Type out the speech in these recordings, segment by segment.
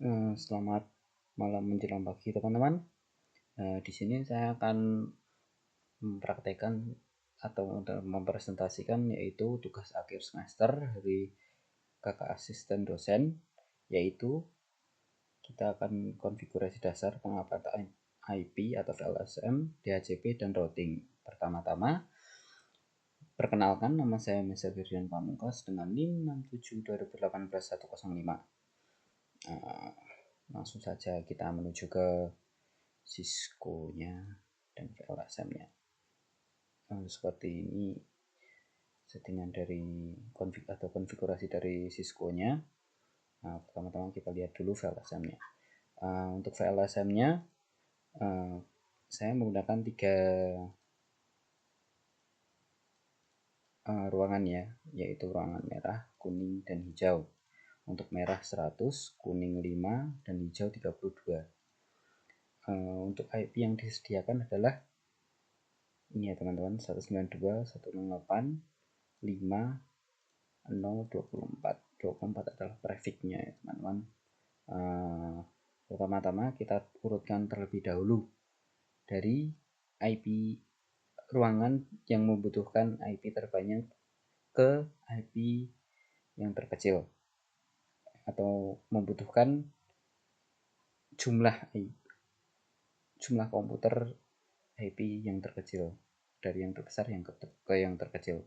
Selamat malam menjelang pagi teman-teman. Di sini saya akan mempraktekkan atau mempresentasikan yaitu tugas akhir semester dari kakak asisten dosen, yaitu kita akan konfigurasi dasar pengapatan IP atau VLSM, DHCP, dan routing. Pertama-tama, perkenalkan, nama saya Mesa Firdian Pamungkas dengan NIM 67220181105. Langsung saja kita menuju ke Cisco-nya dan VLSM-nya. Seperti ini settingan dari konfigurasi dari Cisco-nya. Pertama-tama kita lihat dulu VLSM-nya. Untuk VLSM-nya saya menggunakan 3 ruangan ya, yaitu ruangan merah, kuning, dan hijau. Untuk merah 100, kuning 5, dan hijau 32. Untuk IP yang disediakan adalah ini ya teman-teman, 192.168.5.024. adalah prefixnya ya teman-teman. Pertama-tama kita urutkan terlebih dahulu dari IP ruangan yang membutuhkan IP terbanyak ke IP yang terkecil, atau membutuhkan jumlah komputer IP yang terkecil dari yang terbesar ke yang terkecil.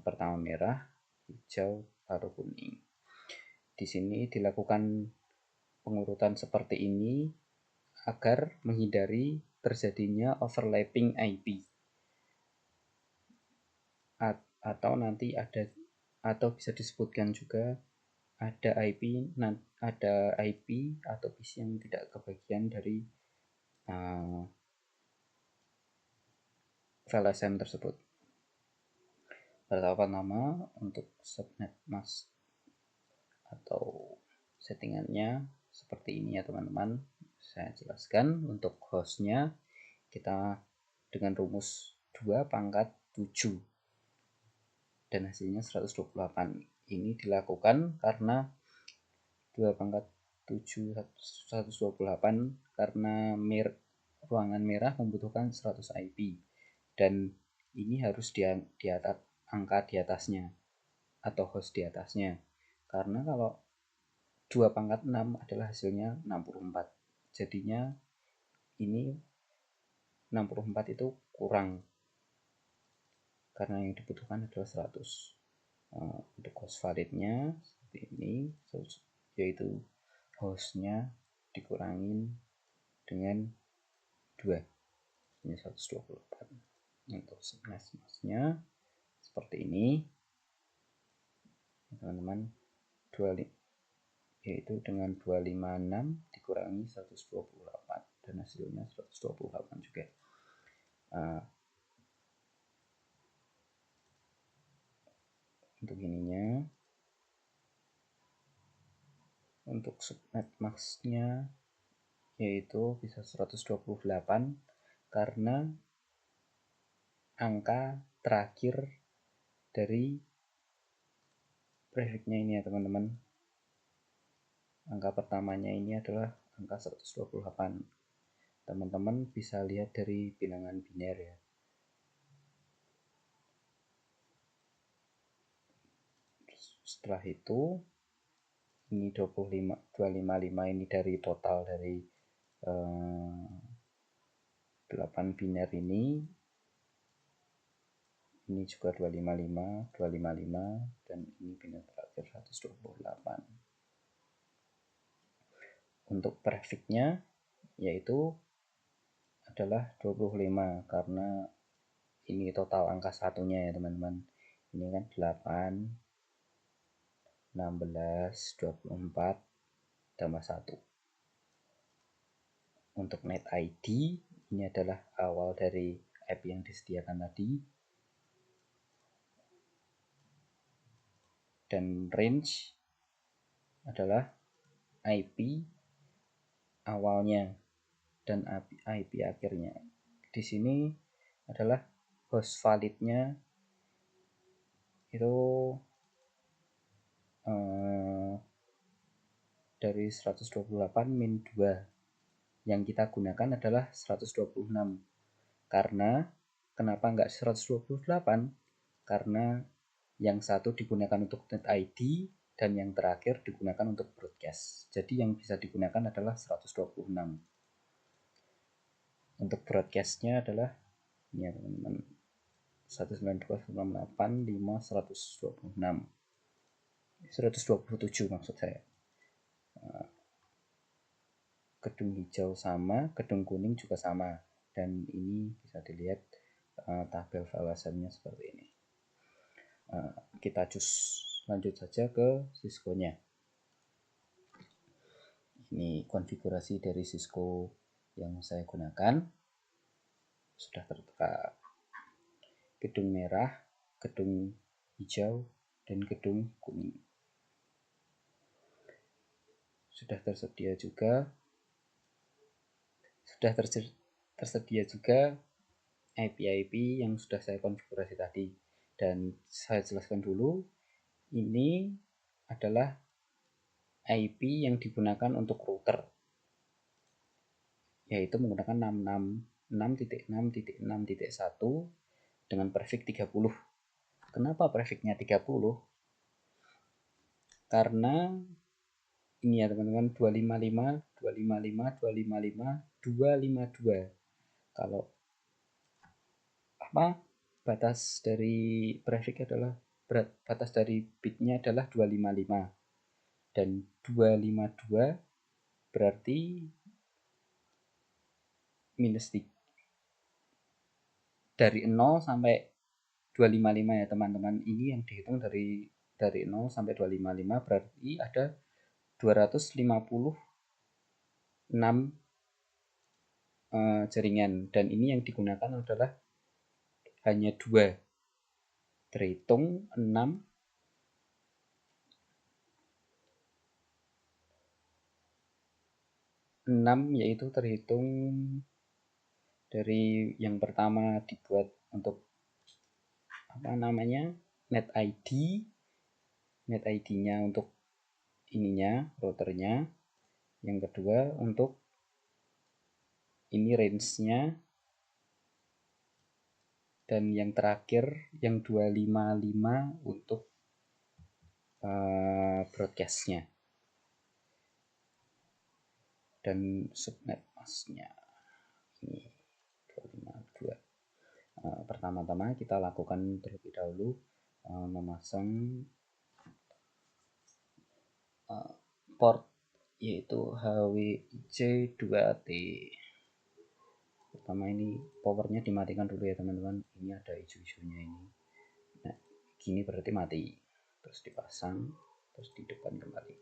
Pertama merah, hijau, baru kuning. Di sini dilakukan pengurutan seperti ini agar menghindari terjadinya overlapping IP, atau nanti ada, atau bisa disebutkan juga ada IP atau PC yang tidak kebagian dari VLSM tersebut. Pertama-tama untuk subnet mask atau settingannya seperti ini ya teman-teman. Saya jelaskan. Untuk hostnya kita dengan rumus 2/7 dan hasilnya 128. Ini dilakukan karena 2/7 128 karena ruangan merah membutuhkan 100 IP dan ini harus di atas angka di atasnya atau host di atasnya, karena kalau 2/6 adalah hasilnya 64, jadinya ini 64 itu kurang karena yang dibutuhkan adalah 100. Untuk host validnya seperti ini, yaitu hostnya dikurangin dengan 2, ini 128. Untuk masknya seperti ini teman-teman, yaitu dengan 256 dikurangi 128 dan hasilnya 128 juga. Untuk ininya, untuk subnet max-nya yaitu bisa 128 karena angka terakhir dari prefixnya ini ya teman-teman. Angka pertamanya ini adalah angka 128. Teman-teman bisa lihat dari bilangan biner ya. Setelah itu ini 255 ini dari total dari 8 biner ini juga 255 dan ini biner terakhir 128. Untuk prefixnya yaitu adalah 25 karena ini total angka satunya ya teman-teman. Ini kan 8, 16, 24 tambah 1. Untuk net ID ini adalah awal dari IP yang disediakan tadi, dan range adalah IP awalnya dan IP akhirnya. Di sini adalah host validnya itu dari 128 min 2. Yang kita gunakan adalah 126. Karena kenapa enggak 128? Karena yang satu digunakan untuk net ID dan yang terakhir digunakan untuk broadcast. Jadi yang bisa digunakan adalah 126. Untuk broadcastnya adalah ini ya teman-teman, 192.168.5.126, 127 maksud saya. Gedung hijau sama, gedung kuning juga sama, dan ini bisa dilihat tabel valuasannya seperti ini. Kita lanjut saja ke Cisco-nya. Ini konfigurasi dari Cisco yang saya gunakan. Sudah tertera gedung merah, gedung hijau, dan gedung kuning. Sudah tersedia juga IP-IP yang sudah saya konfigurasi tadi. Dan saya jelaskan dulu, ini adalah IP yang digunakan untuk router, yaitu menggunakan 6.6.6.6.1 dengan prefix 30. Kenapa prefixnya 30? Karena ini ya teman-teman, 255, 255, 255, 252. Kalau batas dari prefix adalah batas dari bitnya adalah 255, dan 252 berarti minus 3 dari 0 sampai 255 ya teman-teman. Ini yang dihitung dari 0 sampai 255 berarti ada 256 jaringan, dan ini yang digunakan adalah hanya 2, terhitung 6 yaitu terhitung dari yang pertama dibuat untuk net ID-nya untuk ininya, routernya. Yang kedua untuk ini range-nya, dan yang terakhir yang 255 untuk broadcast-nya dan subnet mask-nya. Ini 252. Pertama-tama kita lakukan terlebih dahulu memasang port, yaitu HWJ2T. Pertama ini powernya dimatikan dulu ya teman-teman. Ini ada hijau-hijaunya ini. Nah, gini berarti mati. Terus dipasang, terus di depan kembali.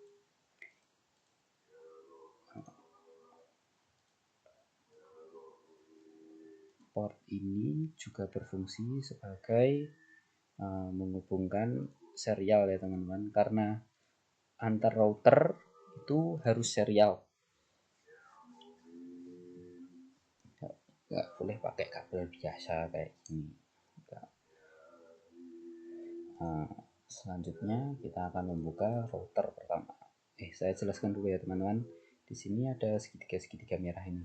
Port ini juga berfungsi sebagai menghubungkan serial ya teman-teman, karena antar router itu harus serial. Nggak boleh pakai kabel biasa kayak gini. Selanjutnya kita akan membuka router pertama. Saya jelaskan dulu ya teman-teman. Di sini ada segitiga merah ini.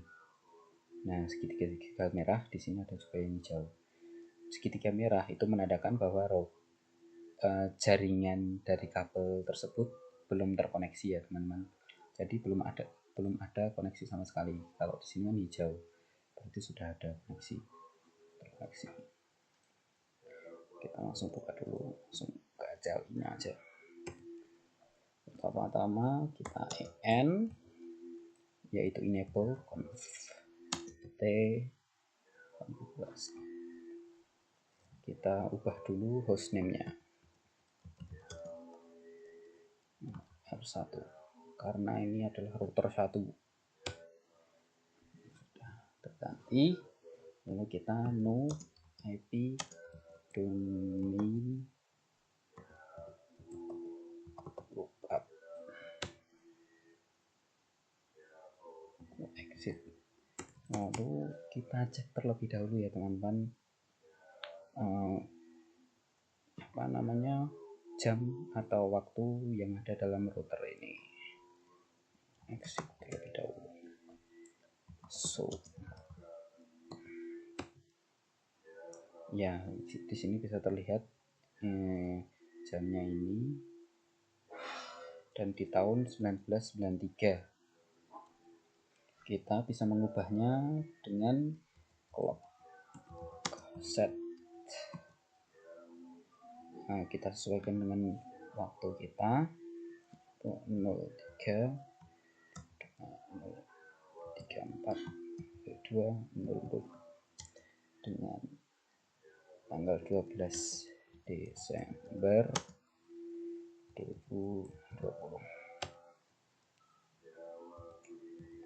Nah, segitiga merah di sini ada juga yang hijau. Segitiga merah itu menandakan bahwa jaringan dari kabel tersebut belum terkoneksi ya teman-teman. Jadi belum ada koneksi sama sekali. Kalau di sini kan hijau, berarti sudah ada koneksi. Kita langsung buka dulu, langsung buka ini aja. Pertama-tama kita en, yaitu enable conf t konfigurasi. Kita ubah dulu hostname-nya R1 karena ini adalah router 1. Sudah terganti. Lalu kita no IP domain lookup exit. Lalu kita cek terlebih dahulu ya teman-teman, jam atau waktu yang ada dalam router ini. exit terlebih dahulu. So ya, di sini bisa terlihat jamnya ini, dan di tahun 1993 kita bisa mengubahnya dengan clock set. Nah, kita sesuaikan dengan waktu kita 03 034 200 dengan tanggal 12 Desember 2020.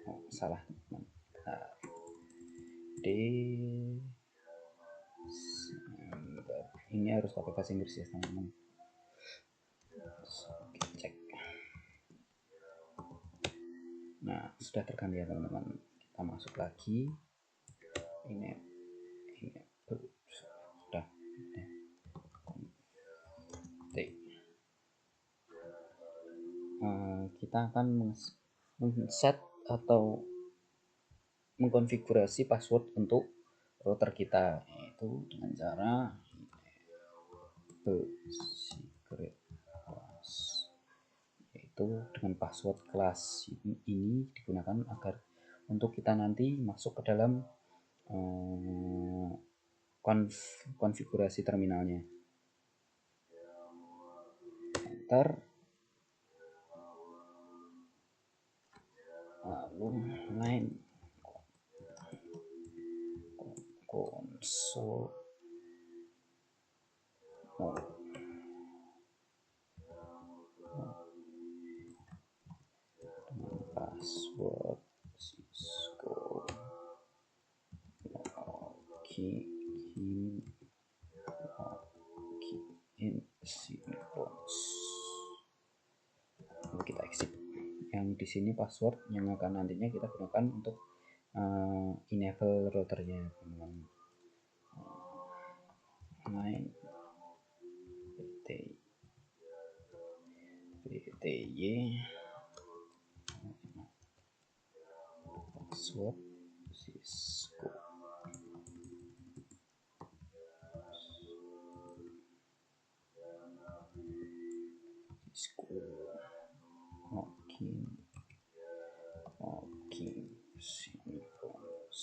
Oh, salah. Desember. Ini harus pakai bahasa Inggris ya, teman-teman. Oke, cek. Nah, sudah terganti ya, teman-teman. Kita masuk lagi. Ini sudah. Kita akan men-set atau mengkonfigurasi password untuk router kita, yaitu dengan cara secret class, yaitu dengan password kelas ini digunakan agar untuk kita nanti masuk ke dalam konfigurasi terminalnya. Enter, lalu line console password Cisco login synchronous. Lalu kita exit. Yang di sini password yang akan nantinya kita gunakan untuk enable routernya, teman-teman. PTY password Cisco. Login synchronous.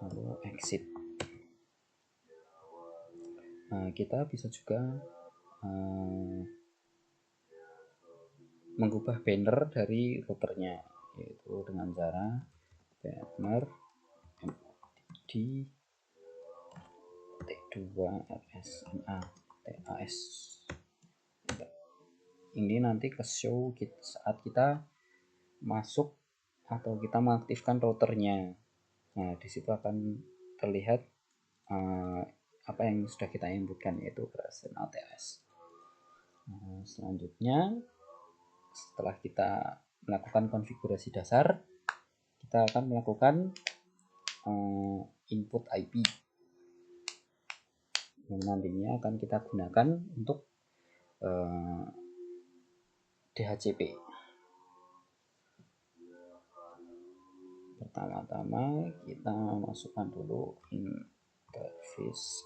Lalu exit. Nah, kita bisa juga mengubah banner dari routernya, yaitu dengan cara banner di T2 RSNA TAS. Ini nanti ke show saat kita masuk atau kita mengaktifkan routernya. Nah, di situ akan terlihat apa yang sudah kita inputkan, yaitu RSNA TAS. Nah, selanjutnya setelah kita melakukan konfigurasi dasar, kita akan melakukan input IP yang nantinya akan kita gunakan untuk DHCP. Pertama-tama kita masukkan dulu interface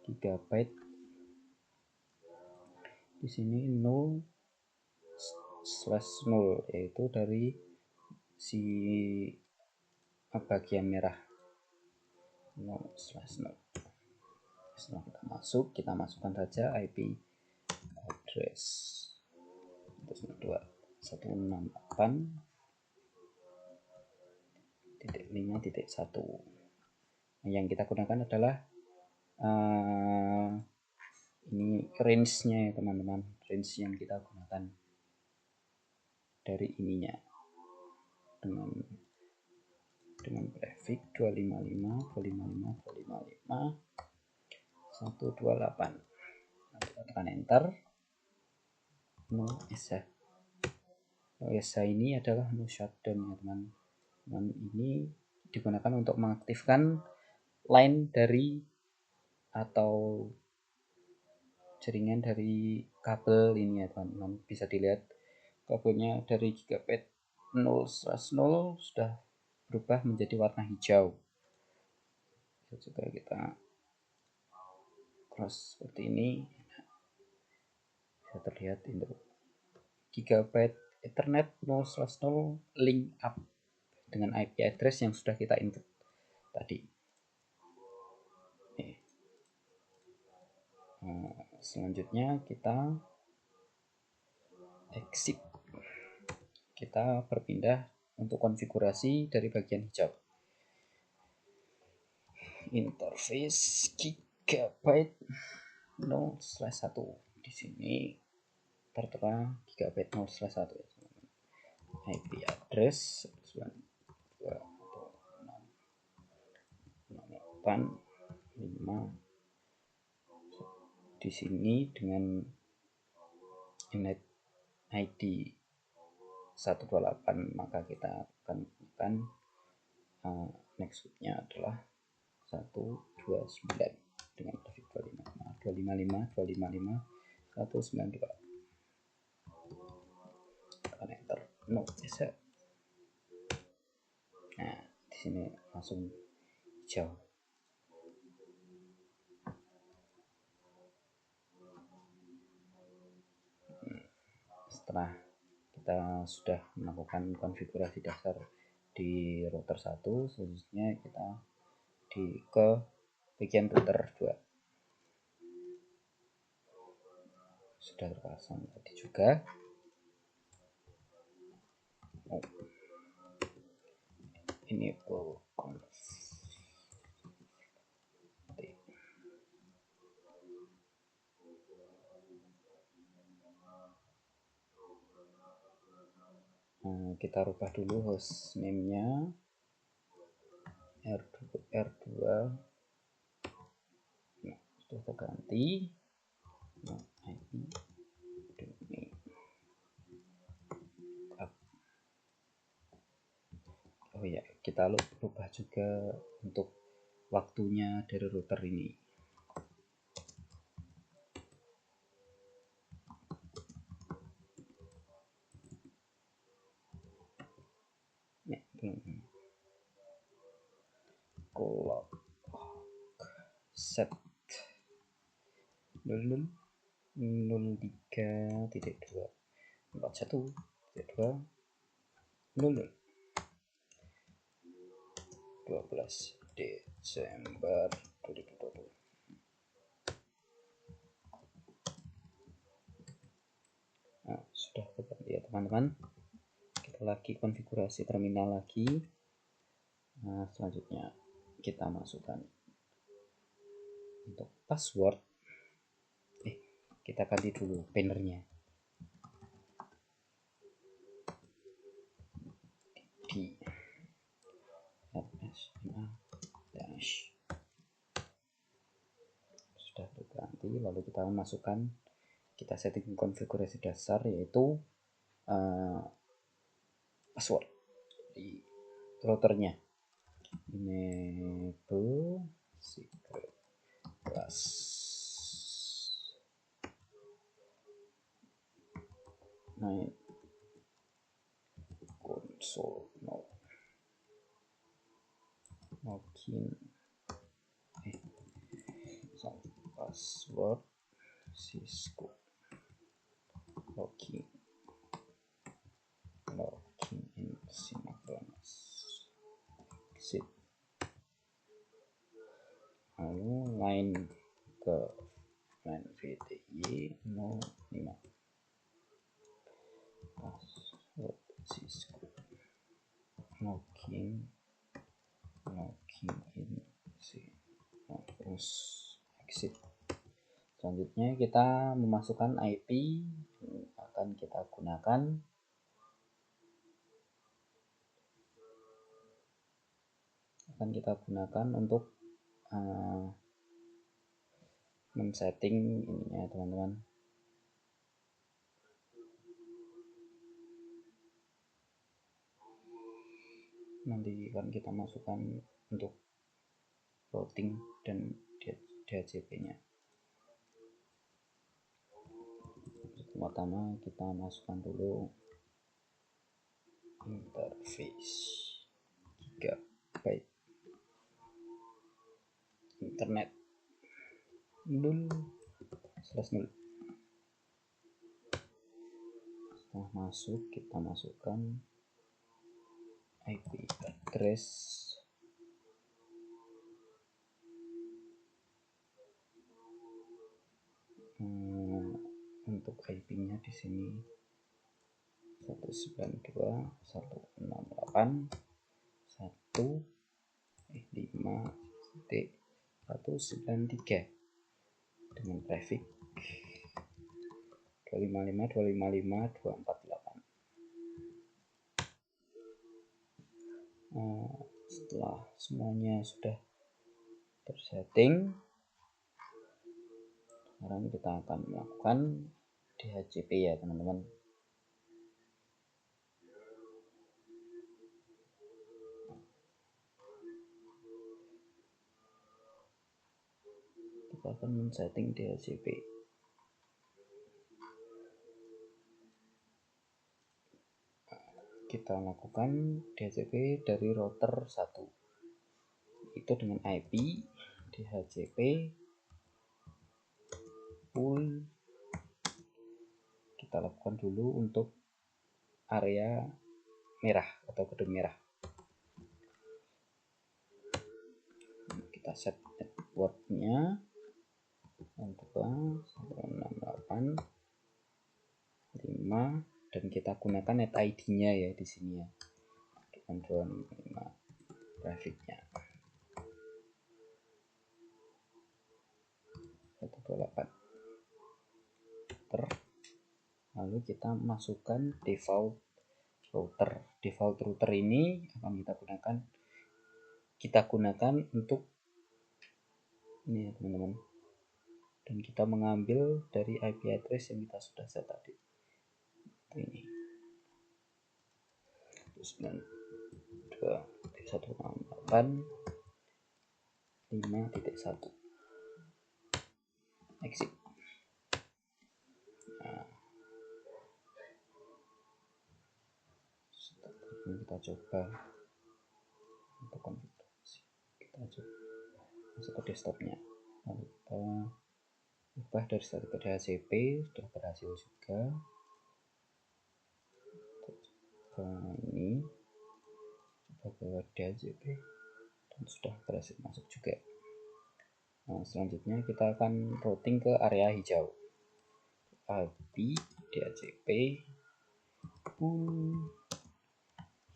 gigabyte. Di sini 0/0, yaitu dari si bagian merah 0/0. Setelah kita masuk, kita masukkan saja IP address 192.168.5.1. Yang kita gunakan adalah ini range-nya ya, teman-teman. Range yang kita gunakan dari ininya dengan prefix 255.255.255.128. Kita tekan enter. No ESA. ESA ini adalah no shutdown ya, teman-teman. Ini digunakan untuk mengaktifkan line dari atau jaringan dari kabel ini ya, teman-teman. Bisa dilihat kabelnya dari gigabyte 0/0 sudah berubah menjadi warna hijau. Juga kita cross seperti ini, bisa terlihat untuk gigabyte Ethernet 0/0 link up dengan IP address yang sudah kita input tadi. Selanjutnya kita exit, kita berpindah untuk konfigurasi dari bagian hijau. Interface gigabyte 0/1 di sini tertera gigabyte 0/1 ya, IP address 192.668.5 di sini dengan init ID 128, maka kita akan gunakan nextnya adalah 129 dengan grafik 255 192. Tekan enter, no bisa. Nah, di sini langsung hijau. Setelah kita sudah melakukan konfigurasi dasar di router 1, selanjutnya kita ke bagian router 2. Sudah terpasang tadi juga. Ini kita rubah dulu host name-nya R2. Nah, sudah terganti. Nah, IP domain. Oh ya, kita rubah juga untuk waktunya dari router ini. Ya, clock set 0003.241.2 12 Desember 2020. Nah, sudah terganti ya teman-teman. Kita lagi konfigurasi terminal lagi. Nah, selanjutnya kita masukkan untuk password. Kita ganti dulu bannernya di RSNA dash. Sudah terganti, lalu kita masukkan, kita setting konfigurasi dasar yaitu password di routernya. Enable secret class. Nah, console no login password Cisco login in synchronous exit, lalu line ke line VTY 05 password Cisco login in synchronous exit. Selanjutnya kita memasukkan IP yang akan kita gunakan untuk men-setting ininya teman-teman. Nanti akan kita masukkan untuk routing dan DHCP-nya. Pertama kita masukkan dulu interface gigabyte internet 0/0. Setelah masuk, kita masukkan IP address untuk IP-nya di sini 192.168.5.193 dengan traffic 255.255.248. Setelah semuanya sudah tersetting, sekarang kita akan melakukan DHCP ya teman-teman. Kita akan men-setting DHCP. Kita lakukan DHCP dari router 1 itu dengan IP DHCP pool. Kita lakukan dulu untuk area merah atau gedung merah. Kita set networknya 168.5 dan kita gunakan net ID-nya ya di sini ya. Dengan 255 traffic-nya 128. Lalu kita masukkan default router. Default router ini akan kita gunakan untuk ini ya teman-teman. Dan kita mengambil dari IP address yang kita sudah set tadi. Ini 92.168.5.1 exit. Nah, kita coba untuk konfigurasi. Kita coba masuk ke desktopnya. Lalu kita ubah dari static ke DHCP, sudah berhasil juga. Ini coba ke DHCP dan sudah berhasil masuk juga. Nah, selanjutnya kita akan routing ke area hijau. IP DHCP pool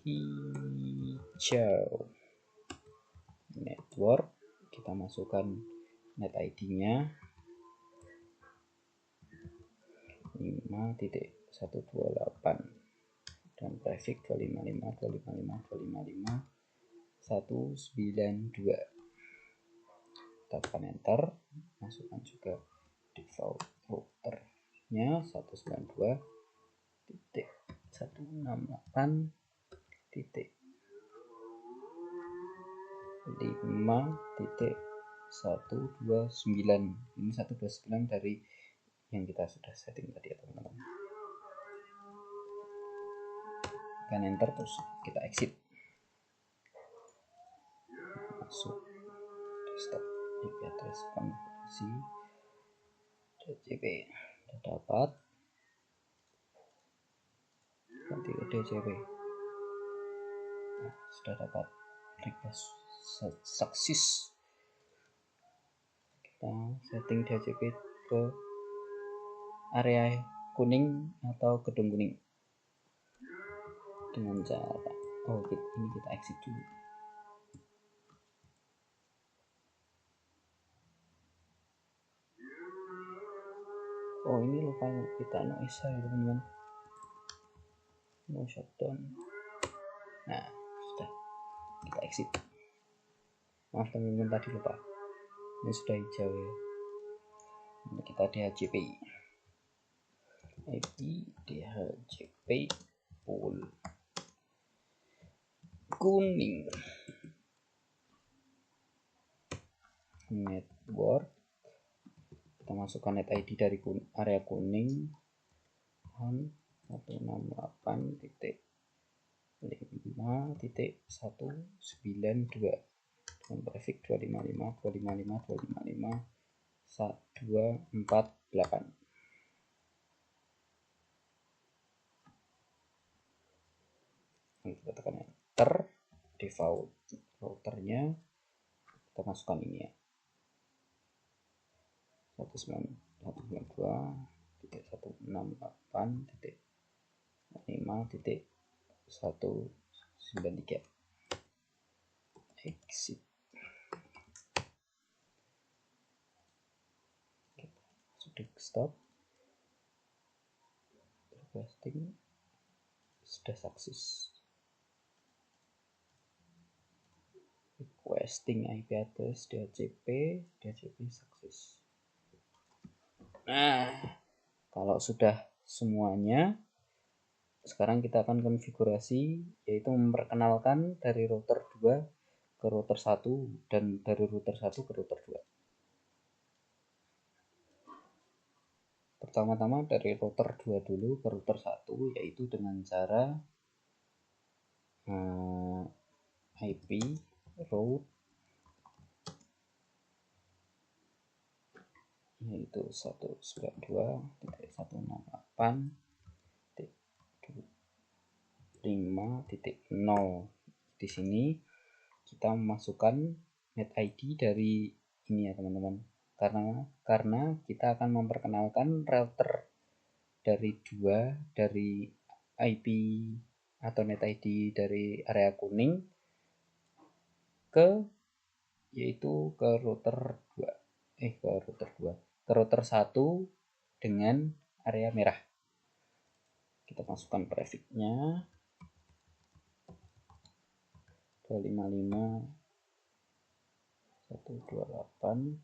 hijau network. Kita masukkan net ID-nya 5.128 dan traffic 255.255.255.192. Tekan enter, masukkan juga default routernya 192.168.5.129. Ini 129 dari yang kita sudah setting tadi ya teman-teman. Tekan enter terus kita exit. Masuk desktop IP address konfigurasi DHCP sudah dapat. Ganti ke DHCP. Nah, sudah dapat request sukses. Kita setting DHCP ke area kuning atau gedung kuning dengan cara ini kita exit dulu. Ini lupa kita noise ya teman-teman, no shutdown. Nah, sudah kita exit. Maaf teman-teman, tadi lupa, ini sudah hijau ya. Ini kita DHCP IP DHCP pool kuning network. Kita masukkan net ID dari area kuning 168.5.1 25.192 dengan prefix 255.255.255.1248. Kita tekan enter. Default routernya kita masukkan ini ya, 192.168.5.193. Exit. Desktop requesting sudah sukses. Requesting IP address DHCP sukses. Nah, kalau sudah semuanya, sekarang kita akan konfigurasi, yaitu memperkenalkan dari router 2 ke router 1 dan dari router 1 ke router 2. Pertama-tama dari router 2 dulu ke router 1, yaitu dengan cara IP route yaitu 192.168.5.0. Di sini kita memasukkan net ID dari ini ya teman-teman, karena kita akan memperkenalkan router dari IP atau net ID dari area kuning ke router 1 dengan area merah. Kita masukkan prefixnya 255.128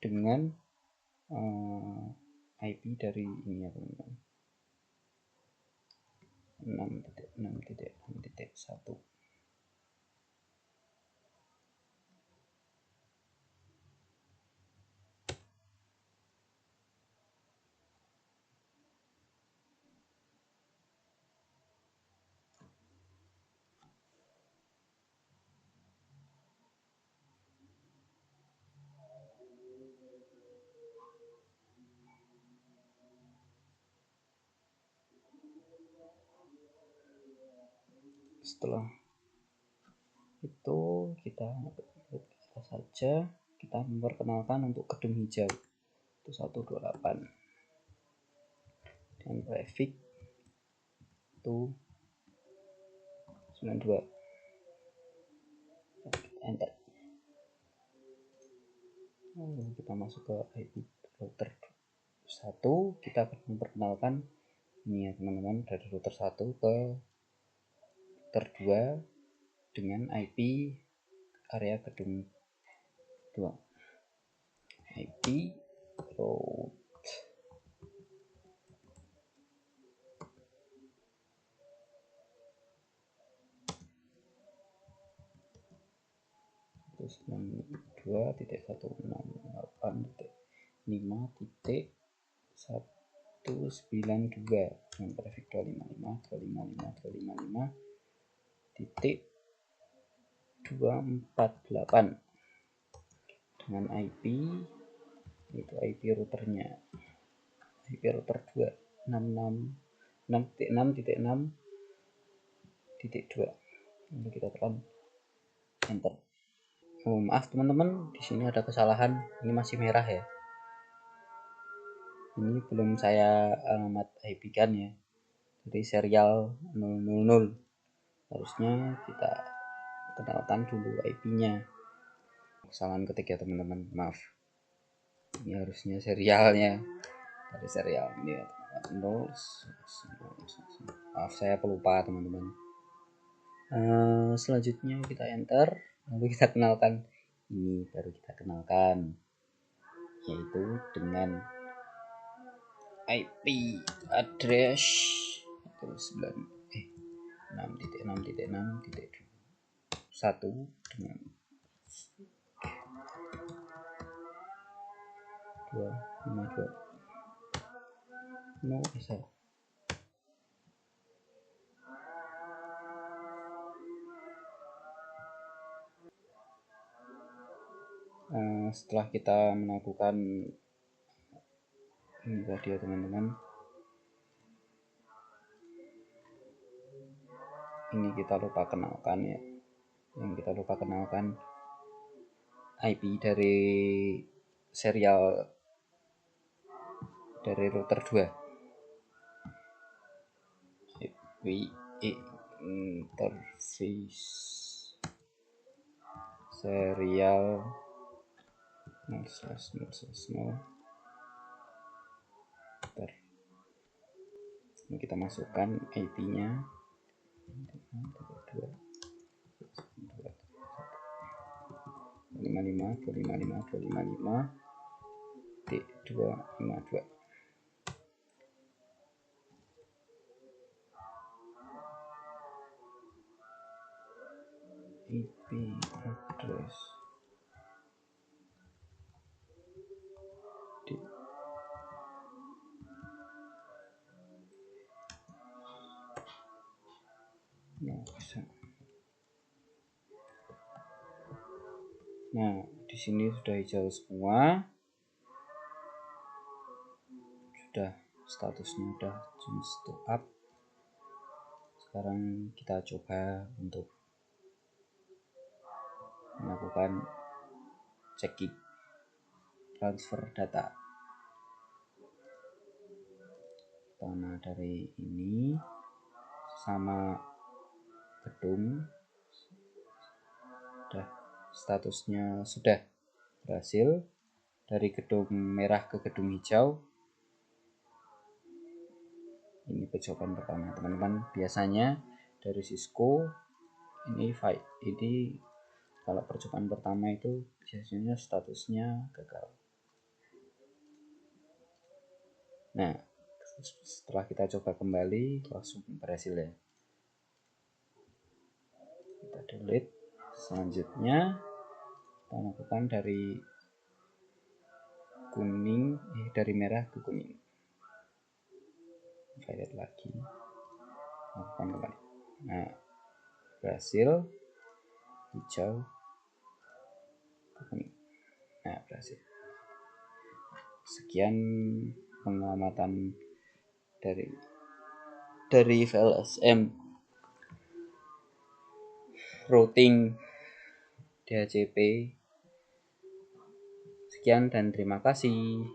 dengan IP dari ini ya teman-teman, 6.6.6.1. Setelah itu kita saja kita memperkenalkan untuk gedung hijau itu 128 dan prefix itu 92. Enter. Kita masuk ke IP router 1, kita akan memperkenalkan ini ya teman-teman, dari router 1 ke router 2 dengan IP area gedung 2. IP route 192.168.5.192 dengan prefix 255.255.248 dengan IP itu IP routernya, IP router 2 6.6.6.2. Lalu kita tekan enter. Maaf teman-teman, di sini ada kesalahan, ini masih merah ya. Ini belum saya alamat IP kan ya. Jadi serial 000. Harusnya kita kenalkan dulu IP-nya. Kesalahan ketik ya teman-teman, maaf. Ini harusnya serialnya dari serial ini ya. 0. Maaf saya pelupa teman-teman. Selanjutnya kita enter, lalu kita kenalkan ini, baru kita kenalkan yaitu dengan IP address 6.6.6.1 dengan 252 no bisa. Setelah kita melakukan ini tadi ya teman-teman, ini kita lupa kenalkan ya, yang kita lupa kenalkan IP dari serial dari router 2, IP interface serial 0/0/0. Ini kita masukkan IP-nya 255.255.255.252. IP address di bisa. Nah, di sini sudah hijau semua. Sudah statusnya udah change to up. Sekarang kita coba untuk melakukan checking transfer data. Pertama dari ini sama gedung, sudah statusnya sudah berhasil dari gedung merah ke gedung hijau. Ini percobaan pertama teman-teman. Biasanya dari Cisco ini kalau percobaan pertama itu biasanya statusnya gagal. Nah, setelah kita coba kembali langsung berhasil ya. Kita delete. Selanjutnya kita lakukan dari merah ke kuning. Violet lagi. Lakukan kembali. Nah, berhasil. Hijau ke kuning. Nah, berhasil. Sekian pengamatan dari VLSM routing DHCP. Sekian dan terima kasih.